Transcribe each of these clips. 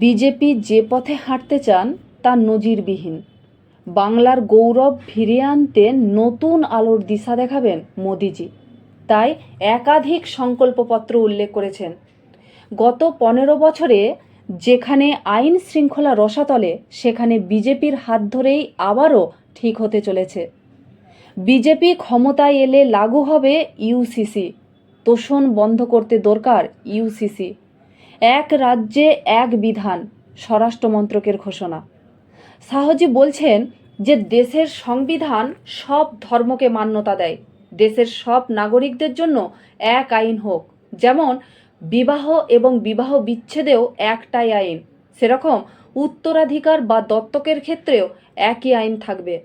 BJP যে পথে হাঁটতে চান তা নজিরবিহীন। বাংলার গৌরব ফিরিয়ে আনতে নতুন আলোর দিশা দেখাবেন মোদিজি। তাই একাধিক সংকল্পপত্র উল্লেখ করেছেন। গত 15 বছরে যেখানে আইন শৃঙ্খলা রসাতলে, সেখানে বিজেপির হাত ধরেই আবারও ঠিক হতে চলেছে। বিজেপি ক্ষমতায় এলে লাগু হবে ইউসিসি। তোষণ বন্ধ করতে দরকার ইউসিসি। এক রাজ্যে এক বিধান, স্বরাষ্ট্র মন্ত্রকের ঘোষণা। শাহজি বলছেন যে দেশের সংবিধান সব ধর্মকে মান্যতা দেয়। দেশের সব নাগরিকদের জন্য এক আইন হোক। যেমন বিবাহ এবং বিবাহ বিচ্ছেদেও একটাই আইন, সেরকম উত্তরাধিকার বা দত্তকের ক্ষেত্রেও একই আইন থাকবে।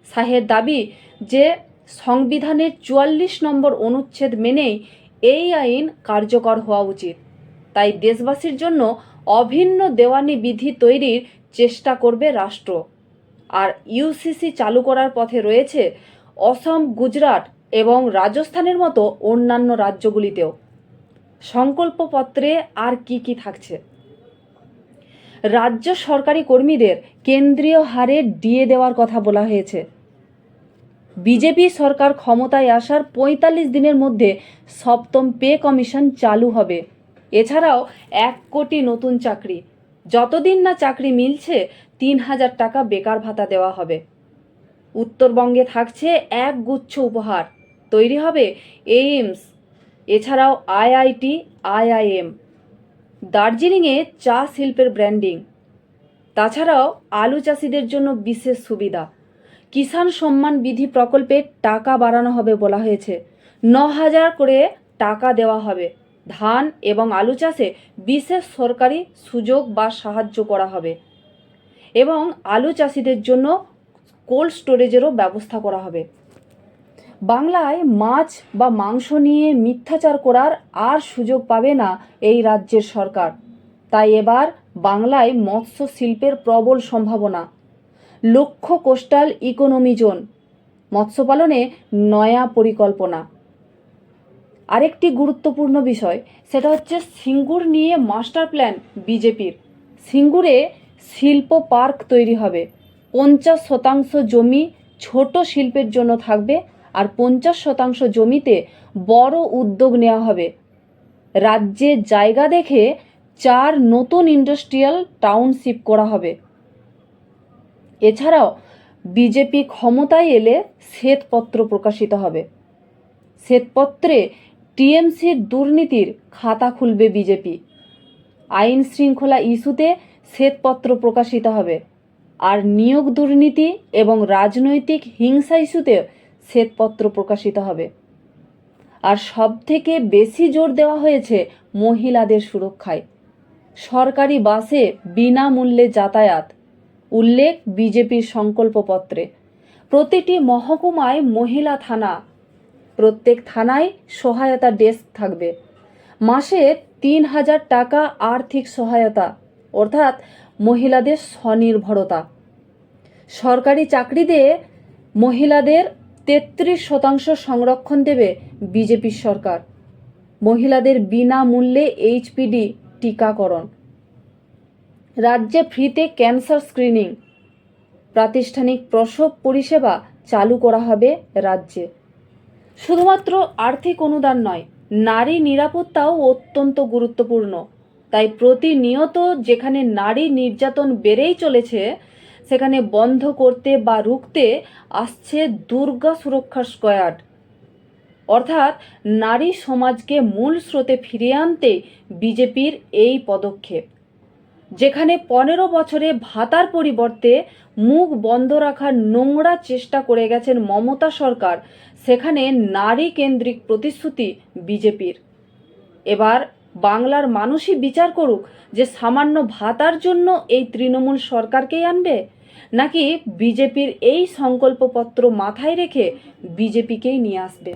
শাহের দাবি যে সংবিধানের 44 নম্বর অনুচ্ছেদ মেনেই এই আইন কার্যকর হওয়া উচিত। তাই দেশবাসীর জন্য অভিন্ন দেওয়ানি বিধি তৈরির চেষ্টা করবে রাষ্ট্র। আর ইউসিসি চালু করার পথে রয়েছে অসম, গুজরাট এবং রাজস্থানের মতো অন্যান্য রাজ্যগুলিতেও। সংকল্পপত্রে আর কি কি থাকছে? রাজ্য সরকারি কর্মীদের কেন্দ্রীয় হারে ডিএ দেওয়ার কথা বলা হয়েছে। বিজেপি সরকার ক্ষমতায় আসার 45 দিনের মধ্যে সপ্তম পে কমিশন চালু হবে। এছাড়াও 1 কোটি নতুন চাকরি। যতদিন না চাকরি মিলছে 3000 টাকা বেকার ভাতা দেওয়া হবে। উত্তরবঙ্গে থাকছে এক গুচ্ছ উপহার। তৈরি হবে এইমস, এছাড়াও আইআইটি, আইআইএম। দার্জিলিংয়ে চা শিল্পের ব্র্যান্ডিং। তাছাড়াও আলু চাষিদের জন্য বিশেষ সুবিধা। কিষাণ সম্মান বিধি প্রকল্পে টাকা বাড়ানো হবে বলা হয়েছে। 9000 করে টাকা দেওয়া হবে। ধান এবং আলু চাষে বিশেষ সরকারি সুযোগ বা সাহায্য করা হবে এবং আলু চাষিদের জন্য কোল্ড স্টোরেজেরও ব্যবস্থা করা হবে। বাংলায় মাছ বা মাংস নিয়ে মিথ্যাচার করার আর সুযোগ পাবে না এই রাজ্যের সরকার। তাই এবার বাংলায় মৎস্য শিল্পের প্রবল সম্ভাবনা। লক্ষ্য কোস্টাল ইকোনমি জোন, মৎস্য পালনে নয়া পরিকল্পনা। আরেকটি গুরুত্বপূর্ণ বিষয়, সেটা হচ্ছে সিঙ্গুর নিয়ে মাস্টার প্ল্যান বিজেপির। সিঙ্গুরে শিল্প পার্ক তৈরি হবে। 50% জমি ছোট শিল্পের জন্য থাকবে আর 50% জমিতে বড় উদ্যোগ নেওয়া হবে। রাজ্যে জায়গা দেখে 4 নতুন ইন্ডাস্ট্রিয়াল টাউনশিপ করা হবে। এছাড়াও বিজেপি ক্ষমতায় এলে শ্বেতপত্র প্রকাশিত হবে। শ্বেতপত্রে টিএমসির দুর্নীতির খাতা খুলবে বিজেপি। আইন শৃঙ্খলা ইস্যুতে শ্বেতপত্র প্রকাশিত হবে। আর নিয়োগ দুর্নীতি এবং রাজনৈতিক হিংসা ইস্যুতে শ্বেতপত্র প্রকাশিত হবে। আর সবথেকে বেশি জোর দেওয়া হয়েছে মহিলাদের সুরক্ষায়। সরকারি বাসে বিনামূল্যে যাতায়াত, উল্লেখ বিজেপির সংকল্পপত্রে। প্রতিটি মহকুমায় মহিলা থানা, প্রত্যেক থানায় সহায়তা ডেস্ক থাকবে। মাসে 3000 টাকা আর্থিক সহায়তা, অর্থাৎ মহিলাদের স্বনির্ভরতা। সরকারি চাকরিতে মহিলাদের 33% সংরক্ষণ দেবে বিজেপির সরকার। মহিলাদের বিনামূল্যে এইচপিডি টিকাকরণ। রাজ্যে ফ্রিতে ক্যান্সার স্ক্রিনিং। প্রাতিষ্ঠানিক প্রসব পরিষেবা চালু করা হবে রাজ্যে। শুধুমাত্র আর্থিক অনুদান নয়, নারী নিরাপত্তাও অত্যন্ত গুরুত্বপূর্ণ। তাই প্রতিনিয়ত যেখানে নারী নির্যাতন বেড়েই চলেছে, সেখানে বন্ধ করতে বা রুখতে আসছে দুর্গা সুরক্ষা স্কোয়াড। অর্থাৎ নারী সমাজকে মূল স্রোতে ফিরিয়ে আনতে বিজেপির এই পদক্ষেপ। যেখানে 15 বছরে ভাতার পরিবর্তে মুখ বন্ধ রাখার নোংরা চেষ্টা করে গেছেন মমতা সরকার, সেখানে নারী কেন্দ্রিক প্রতিশ্রুতি বিজেপির। এবার বাংলার মানুষই বিচার করুক যে সামান্য ভাতার জন্য এই তৃণমূল সরকারকেই আনবে, নাকি বিজেপির এই সংকল্পপত্র মাথায় রেখে বিজেপিকেই নিয়ে আসবে।